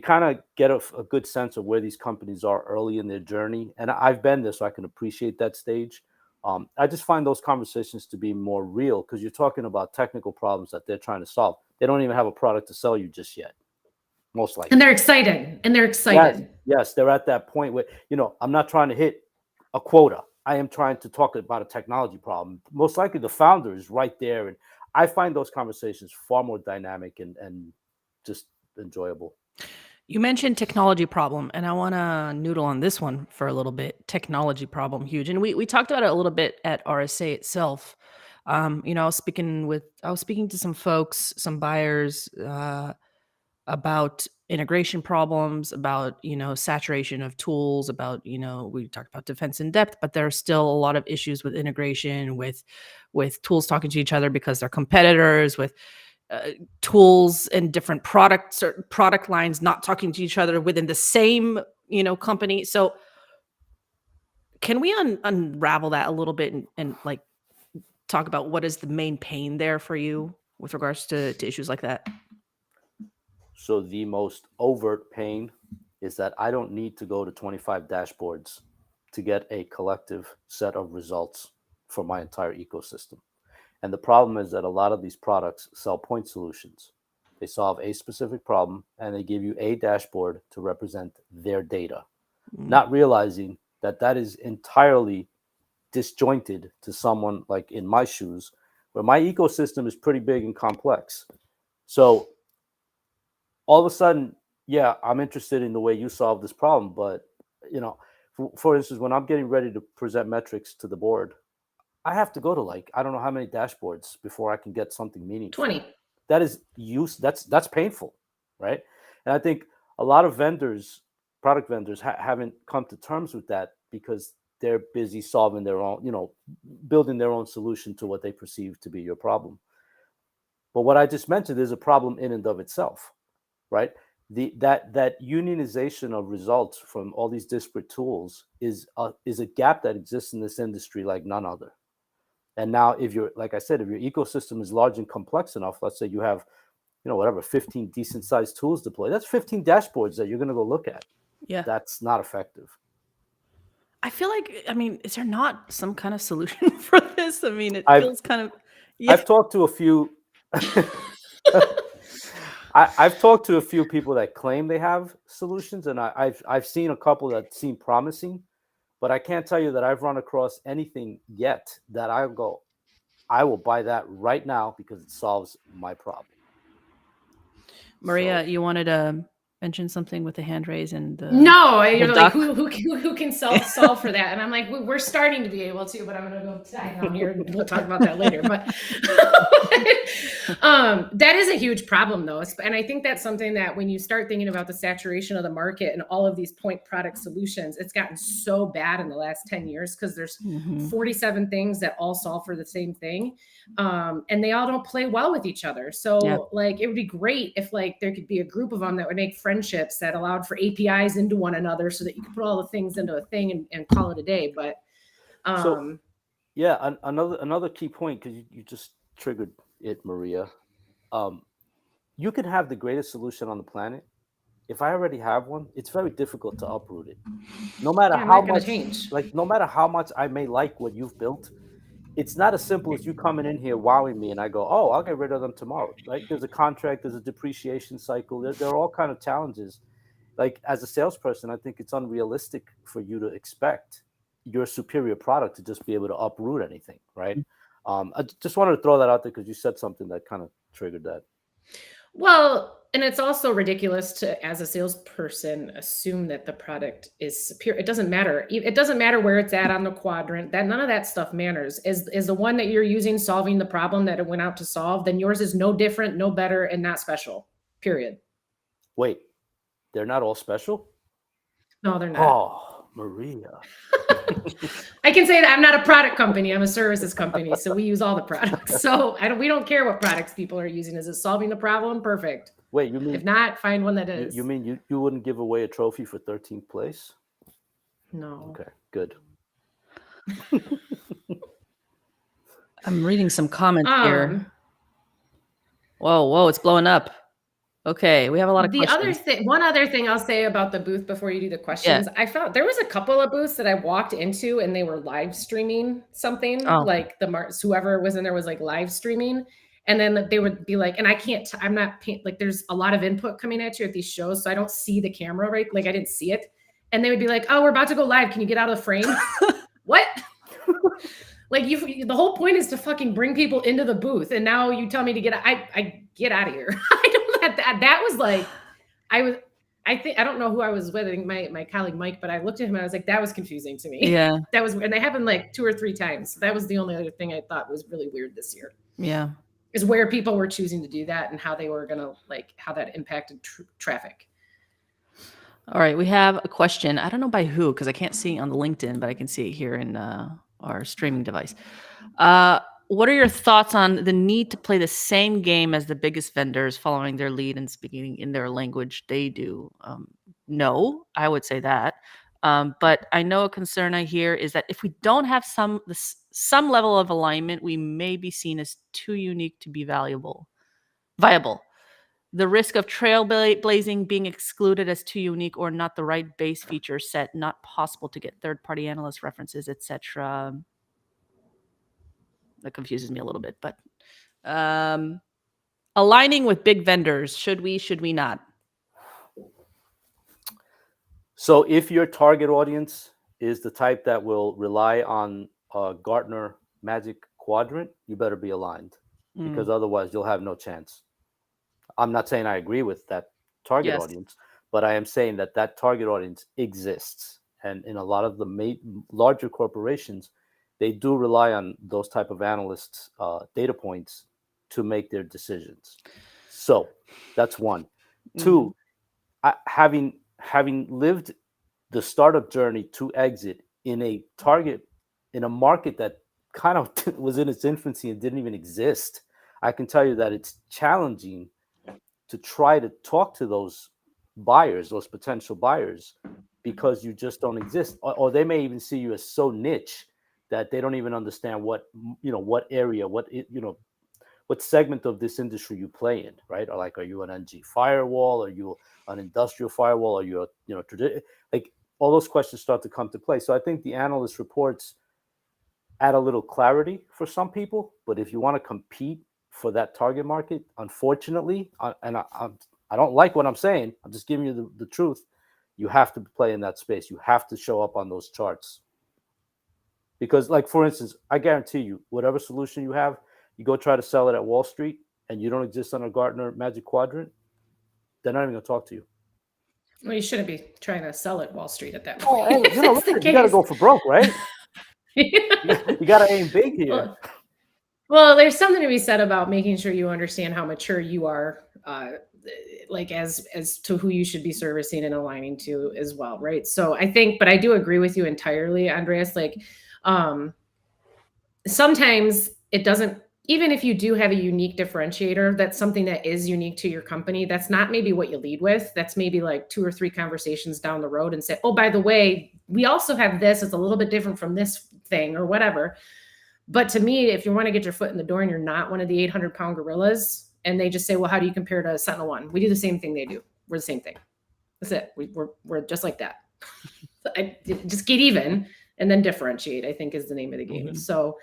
kind of get a good sense of where these companies are early in their journey. And I've been there, so I can appreciate that stage. I just find those conversations to be more real, because you're talking about technical problems that they're trying to solve. They don't even have a product to sell you just yet, most likely. And they're excited. Yes, they're at that point where, I'm not trying to hit a quota. I am trying to talk about a technology problem. Most likely the founder is right there. And I find those conversations far more dynamic and just enjoyable. You mentioned technology problem, and I want to noodle on this one for a little bit. Technology problem, huge, and we talked about it a little bit at RSA itself. I was speaking to some folks, some buyers, about integration problems, about saturation of tools, about we talked about defense in depth, but there are still a lot of issues with integration, with tools talking to each other because they're competitors, with tools and different product lines not talking to each other within the same company. So can we unravel that a little bit and like talk about what is the main pain there for you with regards to issues like that? So the most overt pain is that I don't need to go to 25 dashboards to get a collective set of results for my entire ecosystem. And the problem is that a lot of these products sell point solutions. They solve a specific problem and they give you a dashboard to represent their data, not realizing that that is entirely disjointed to someone like in my shoes, where my ecosystem is pretty big and complex. So all of a sudden, yeah, I'm interested in the way you solve this problem. But, for instance, when I'm getting ready to present metrics to the board, I have to go to, like, I don't know how many dashboards before I can get something meaningful. 20. That is that's painful, right? And I think a lot of vendors, product vendors, haven't come to terms with that, because they're busy solving their own, building their own solution to what they perceive to be your problem. But what I just mentioned is a problem in and of itself, right? That unionization of results from all these disparate tools is a gap that exists in this industry like none other. And now, if you're, like I said, if your ecosystem is large and complex enough, let's say you have, 15 decent sized tools deployed, that's 15 dashboards that you're going to go look at. Yeah. That's not effective. I feel like, is there not some kind of solution for this? It feels kind of. Yeah. I've talked to a few. I've talked to a few people that claim they have solutions, and I've seen a couple that seem promising, but I can't tell you that I've run across anything yet that I go, I will buy that right now because it solves my problem. Maria, you wanted to mention something with the hand raise and no, you're like, who can solve for that? And I'm like, we're starting to be able to, but I'm gonna go tie down here and we'll talk about that later. But that is a huge problem, though, and I think that's something that when you start thinking about the saturation of the market and all of these point product solutions, it's gotten so bad in the last 10 years because there's 47 things that all solve for the same thing, and they all don't play well with each other. So like, it would be great if like there could be a group of them that would make friendships that allowed for APIs into one another so that you could put all the things into a thing and call it a day. But another key point, because you just triggered it, Maria. You can have the greatest solution on the planet. If I already have one, it's very difficult to uproot it. No matter how much, no matter how much I may like what you've built, it's not as simple as you coming in here wowing me and I go, oh, I'll get rid of them tomorrow. Right? There's a contract, there's a depreciation cycle. There are all kind of challenges. Like, as a salesperson, I think it's unrealistic for you to expect your superior product to just be able to uproot anything, right? I just wanted to throw that out there because you said something that kind of triggered that. Well, and it's also ridiculous to, as a salesperson, assume that the product is superior. It doesn't matter. It doesn't matter where it's at on the quadrant. That none of that stuff matters. Is the one that you're using solving the problem that it went out to solve, then yours is no different, no better, and not special. Period. Wait, they're not all special? No, they're not. Oh, Maria. I can say that I'm not a product company. I'm a services company. So we use all the products. So we don't care what products people are using. Is it solving the problem? Perfect. Wait, you mean, if not, find one that is. You mean you wouldn't give away a trophy for 13th place? No. Okay, good. I'm reading some comments here. Whoa, it's blowing up. Okay, we have a lot of questions. One other thing I'll say about the booth before you do the questions, I found there was a couple of booths that I walked into and they were live streaming something, like whoever was in there was like live streaming. And then they would be like, and I can't, I'm not like, there's a lot of input coming at you at these shows. So I don't see the camera, right? Like I didn't see it. And they would be like, oh, we're about to go live. Can you get out of the frame? What? Like the whole point is to fucking bring people into the booth. And now you tell me to I get out of here. I don't that was like, I don't know who I was with, I think my colleague Mike, but I looked at him and I was like, that was confusing to me. Yeah. And they happened like 2 or 3 times. That was the only other thing I thought was really weird this year. Yeah. Is where people were choosing to do that and how they were going to how that impacted traffic. All right. We have a question. I don't know by who, because I can't see it on the LinkedIn, but I can see it here in our streaming device. What are your thoughts on the need to play the same game as the biggest vendors, following their lead and speaking in their language they do? No, I would say that. But I know a concern I hear is that if we don't have some level of alignment, we may be seen as too unique to be viable. The risk of trailblazing, being excluded as too unique or not the right base feature set, not possible to get third-party analyst references, etc. That confuses me a little bit, but aligning with big vendors, should we not? So if your target audience is the type that will rely on Gartner Magic Quadrant, you better be aligned, because otherwise you'll have no chance. I'm not saying I agree with that target audience, but I am saying that target audience exists. And in a lot of the larger corporations, they do rely on those type of analysts' data points to make their decisions. So that's one. Two, having lived the startup journey to exit in a market that kind of was in its infancy and didn't even exist, I can tell you that it's challenging to try to talk to those buyers, those potential buyers, because you just don't exist. Or they may even see you as so niche that they don't even understand what area, what segment of this industry you play in, right? Or like, are you an NG firewall? Are you an industrial firewall? Are you like all those questions start to come to play. So I think the analyst reports add a little clarity for some people, but if you want to compete for that target market, unfortunately, and I don't like what I'm saying, I'm just giving you the truth, you have to play in that space. You have to show up on those charts. Because, like, for instance, I guarantee you, whatever solution you have, you go try to sell it at Wall Street and you don't exist on a Gartner Magic Quadrant, they're not even going to talk to you. Well, you shouldn't be trying to sell at Wall Street at that point. You got to go for broke, right? You got to aim big here. Well, there's something to be said about making sure you understand how mature you are, like as to who you should be servicing and aligning to as well, right? So I think, but I do agree with you entirely, Andreas. Like, sometimes it doesn't, even if you do have a unique differentiator, that's something that is unique to your company. That's not maybe what you lead with. That's maybe like 2 or 3 conversations down the road and say, oh, by the way, we also have this. It's a little bit different from this thing or whatever. But to me, if you want to get your foot in the door and you're not one of the 800-pound gorillas, and they just say, well, how do you compare to SentinelOne? We do the same thing they do. We're the same thing. That's it. We're just like that. Just get even and then differentiate, I think, is the name of the game. So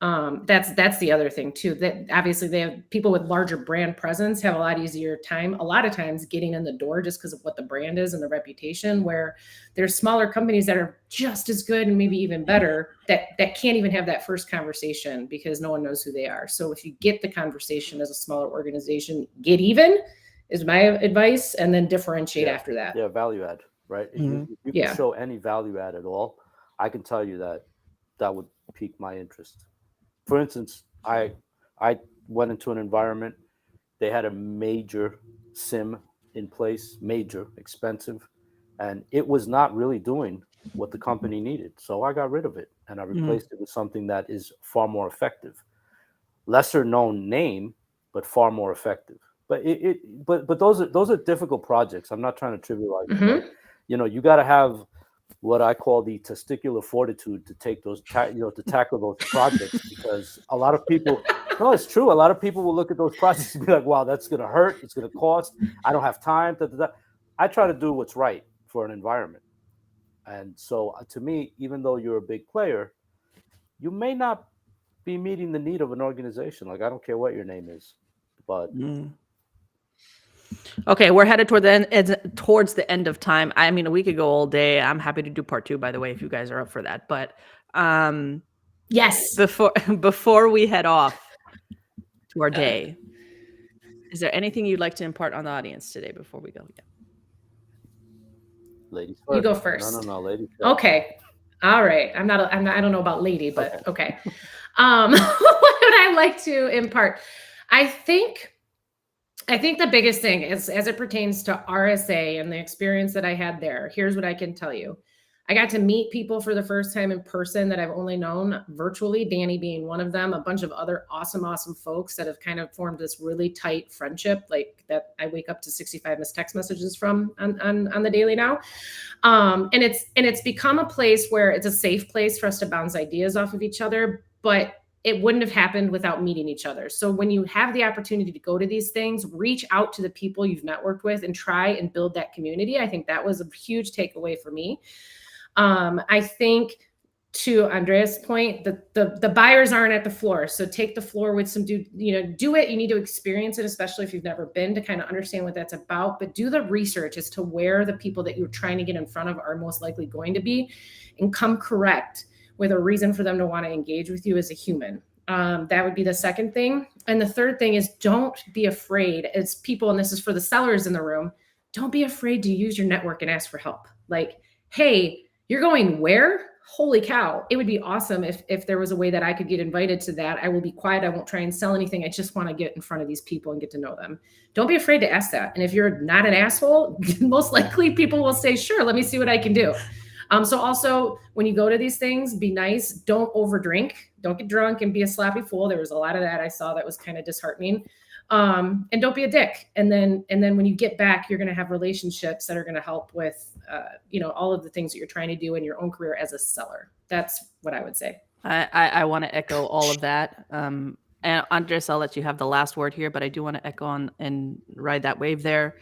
that's the other thing too, that obviously they have people with larger brand presence have a lot easier time, a lot of times, getting in the door just because of what the brand is and the reputation, where there's smaller companies that are just as good and maybe even better that can't even have that first conversation because no one knows who they are. So if you get the conversation as a smaller organization, get even is my advice, and then differentiate after that. Yeah, value add, right? If you can show any value add at all, I can tell you that would pique my interest. For instance, I went into an environment, they had a major SIM in place, major, expensive, and it was not really doing what the company needed. So I got rid of it and I replaced it with something that is far more effective. Lesser known name, but far more effective. But but those are difficult projects. I'm not trying to trivialize it. But, you got to have what I call the testicular fortitude to take those, to tackle those projects, because a lot of people, no, it's true. A lot of people will look at those projects and be like, wow, that's going to hurt. It's going to cost. I don't have time. Da, da, da. I try to do what's right for an environment. And so to me, even though you're a big player, you may not be meeting the need of an organization. Like, I don't care what your name is, but Okay, we're headed towards the end of time. I mean, we could go all day. I'm happy to do part 2, by the way, if you guys are up for that. But Yes. before we head off to our day, is there anything you'd like to impart on the audience today before we go? Yeah. ladies first. You go first. No, ladies first. Okay. All right. I don't know about lady, but okay. What would I like to impart? I think the biggest thing is, as it pertains to RSA and the experience that I had there, here's what I can tell you. I got to meet people for the first time in person that I've only known virtually, Dani being one of them, a bunch of other awesome folks that have kind of formed this really tight friendship, like that I wake up to 65 missed text messages from on the daily now. And it's become a place where it's a safe place for us to bounce ideas off of each other, but it wouldn't have happened without meeting each other. So when you have the opportunity to go to these things, reach out to the people you've networked with and try and build that community. I think that was a huge takeaway for me. I think, to Andrea's point, the buyers aren't at the floor. So take the floor with some do it. You need to experience it, especially if you've never been, to kind of understand what that's about. But do the research as to where the people that you're trying to get in front of are most likely going to be, and come correct with a reason for them to want to engage with you as a human. That would be the second thing. And the third thing is, don't be afraid as people, and this is for the sellers in the room, don't be afraid to use your network and ask for help. Like, hey, you're going where? Holy cow. It would be awesome if there was a way that I could get invited to that. I will be quiet. I won't try and sell anything. I just want to get in front of these people and get to know them. Don't be afraid to ask that. And if you're not an asshole, most likely people will say, sure, let me see what I can do. So also, when you go to these things, be nice. Don't overdrink. Don't get drunk and be a sloppy fool. There was a lot of that I saw that was kind of disheartening. And don't be a dick. And then when you get back, you're going to have relationships that are going to help with, all of the things that you're trying to do in your own career as a seller. That's what I would say. I want to echo all of that. And Andres, I'll let you have the last word here, but I do want to echo on and ride that wave there.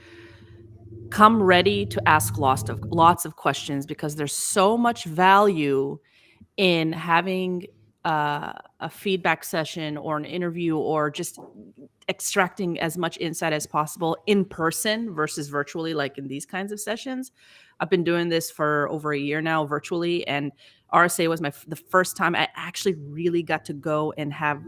Come ready to ask lots of questions, because there's so much value in having a feedback session or an interview, or just extracting as much insight as possible in person versus virtually, like in these kinds of sessions. I've been doing this for over a year now virtually, and RSA was the first time I actually really got to go and have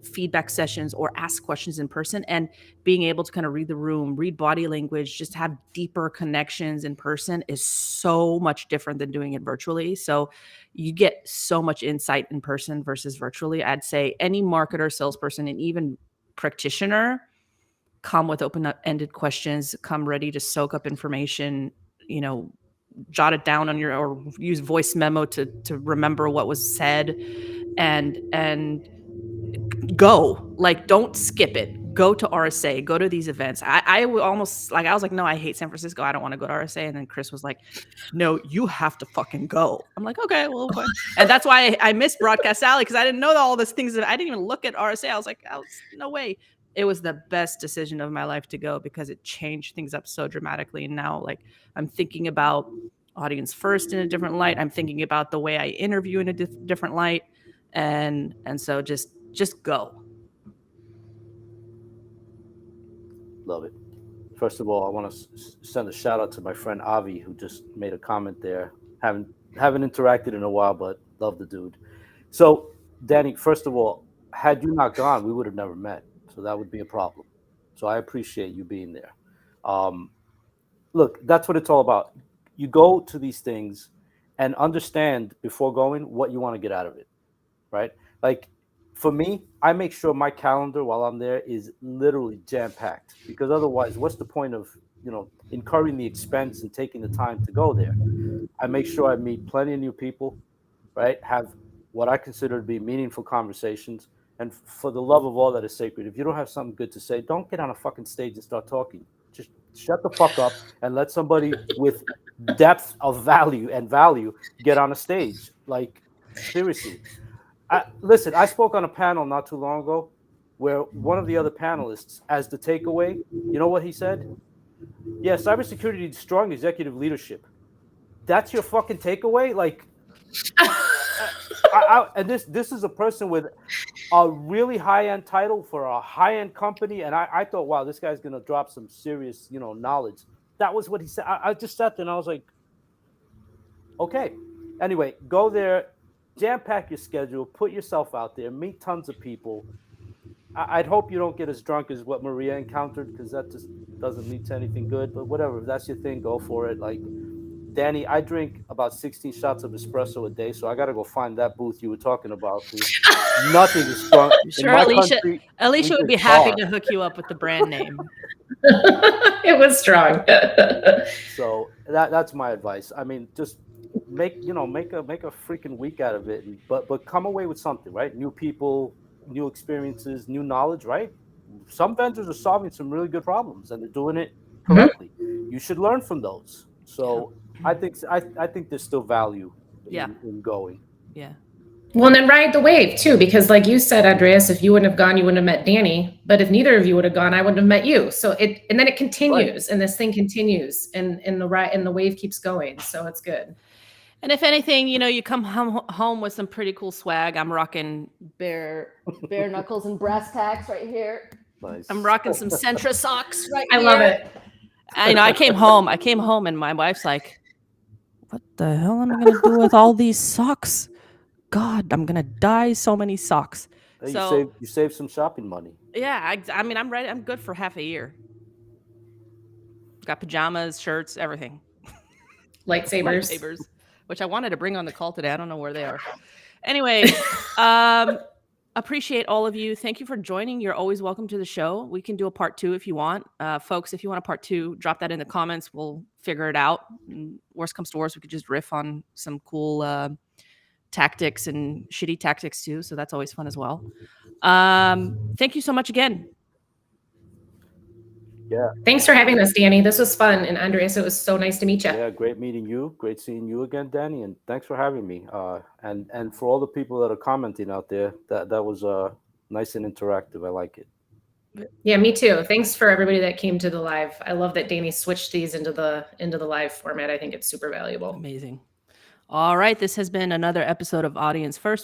feedback sessions or ask questions in person, and being able to kind of read the room, read body language, just have deeper connections in person is so much different than doing it virtually. So you get so much insight in person versus virtually. I'd say any marketer, salesperson, and even practitioner, come with open-ended questions, come ready to soak up information, jot it down on or use voice memo to remember what was said, and go. Like, don't skip it. Go to RSA, go to these events. I was like, no, I hate San Francisco. I don't want to go to RSA. And then Chris was like, no, you have to fucking go. I'm like, okay, well, okay. And that's why I missed Broadcast Alley, because I didn't know all these things. I didn't even look at RSA. I was like, no way. It was the best decision of my life to go, because it changed things up so dramatically. And now, like, I'm thinking about audience first in a different light. I'm thinking about the way I interview in a different light. And so just go. Love it. First of all, I want to send a shout out to my friend Avi, who just made a comment there. Haven't interacted in a while, but love the dude. So, Dani, first of all, had you not gone, we would have never met. So that would be a problem. So I appreciate you being there. Look, that's what it's all about. You go to these things and understand before going what you want to get out of it, right? Like, for me, I make sure my calendar while I'm there is literally jam-packed, because otherwise, what's the point of, incurring the expense and taking the time to go there? I make sure I meet plenty of new people, right? Have what I consider to be meaningful conversations. And for the love of all that is sacred, if you don't have something good to say, don't get on a fucking stage and start talking. Just shut the fuck up and let somebody with depth of value get on a stage. Like, seriously. Listen, I spoke on a panel not too long ago where one of the other panelists, as the takeaway, you know what he said? Yeah, cybersecurity needs strong executive leadership. That's your fucking takeaway? Like, and this is a person with a really high-end title for a high-end company, and I thought, wow, this guy's gonna drop some serious, knowledge. That was what he said. I just sat there and I was like, okay. Anyway, go there, jam pack your schedule, put yourself out there, meet tons of people. I'd hope you don't get as drunk as what Maria encountered, because that just doesn't lead to anything good. But whatever, if that's your thing, go for it. Like, Dani, I drink about 16 shots of espresso a day, so I got to go find that booth you were talking about. Nothing is strong. Sure, Alicia would be happy to hook you up with the brand name. It was strong. So that's my advice. I mean, just make a freaking week out of it, but come away with something, right? New people, new experiences, new knowledge, right? Some vendors are solving some really good problems and they're doing it correctly. Mm-hmm. You should learn from those. So I think there's still value in going. Yeah. Well, and then ride the wave too, because like you said, Andreas, if you wouldn't have gone, you wouldn't have met Dani. But if neither of you would have gone, I wouldn't have met you. So and then it continues, right. And this thing continues, and the wave keeps going. So it's good. And if anything, you come home with some pretty cool swag. I'm rocking bare knuckles and brass tacks right here. Nice. I'm rocking some Sentra socks right here. I love it. I came home and my wife's like, what the hell am I going to do with all these socks? God, I'm going to dye so many socks. Hey, you save some shopping money. Yeah. I mean, I'm ready. I'm good for half a year. Got pajamas, shirts, everything. Lightsabers. Which I wanted to bring on the call today. I don't know where they are. Anyway, appreciate all of you. Thank you for joining. You're always welcome to the show. We can do a part 2 if you want. Folks, if you want a part 2, drop that in the comments. We'll figure it out. And worst comes to worst, we could just riff on some cool tactics and shitty tactics too. So that's always fun as well. Thank you so much again. Yeah. Thanks for having us, Dani. This was fun. And Andreas, it was so nice to meet you. Yeah, great meeting you. Great seeing you again, Dani. And thanks for having me. And for all the people that are commenting out there, that was nice and interactive. I like it. Yeah, me too. Thanks for everybody that came to the live. I love that Dani switched these into the live format. I think it's super valuable. Amazing. All right. This has been another episode of Audience First.